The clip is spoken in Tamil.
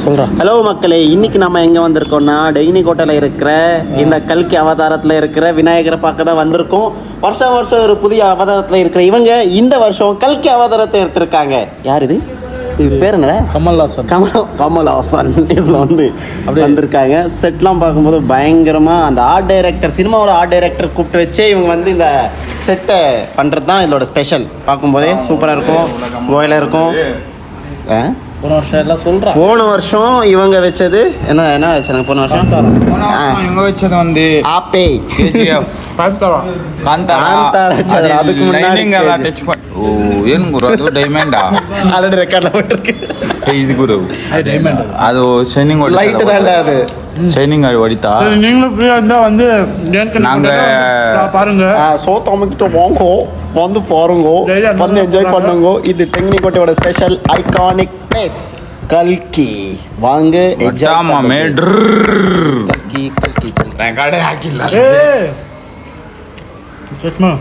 சொல்கிறேன். ஹலோ மக்களே, இன்னைக்கு நம்ம எங்கே வந்திருக்கோம்னா டெய்னிகோட்டையில் இருக்கிற இந்த கல்கி அவதாரத்தில் இருக்கிற விநாயகரை பார்க்க தான் வந்திருக்கோம். வருஷம் வருஷம் ஒரு புதிய அவதாரத்தில் இருக்கிற இவங்க இந்த வருஷம் கல்கி அவதாரத்தை எடுத்திருக்காங்க. யார் இது? இது பேர் என்னடா? கமல்ஹாசன் இதில் வந்து அப்படி வந்திருக்காங்க. செட்லாம் பார்க்கும்போது பயங்கரமாக அந்த ஆர்ட் டைரக்டர், சினிமாவோட ஆர்ட் டைரக்டர் கூப்பிட்டு வச்சே இவங்க வந்து இந்த செட்டை பண்ணுறது தான் இதோட ஸ்பெஷல். பார்க்கும்போதே சூப்பராக இருக்கும், கோயிலாக இருக்கும். போன வருஷம் எல்லாம் சொல்கிறேன். போன வருஷம் இவங்க வச்சது என்ன வச்சாங்க? போன வருஷம் இவங்க வச்சது வந்து ஆப்பே அதுக்கு முன்னாடி ಏನು ಗುರು ಅದು ಡೈಮಂಡ್ ಆಲ್ರೆಡಿ ರೆಕಾರ್ಡ್ போட்டிருக்கு. ಇದು ಗುರು ಅದು ಶೈನಿಂಗ್ லைட் தான்டா அது. ಶೈನಿಂಗ್ ಹೊಡಿತಾ நீங்களும் ஃப்ரீயாக இருந்தால் வந்து நாங்க பாருங்க. சோத்தமிக்கிட்ட வாங்கோ, வந்து பாருங்க, வந்து என்ஜாய் பண்ணுங்க. இது டெக்னிகோட்டையோட ஸ்பெஷல் ஐகானிக் பிளேஸ் கல்கி. வாங்க என்ஜாய் பண்ணுங்க. கல்கி ರೆಕಾರ್ಡೇ ಹಾಕಿಲ್ಲ. ಚಶ್ಮಾ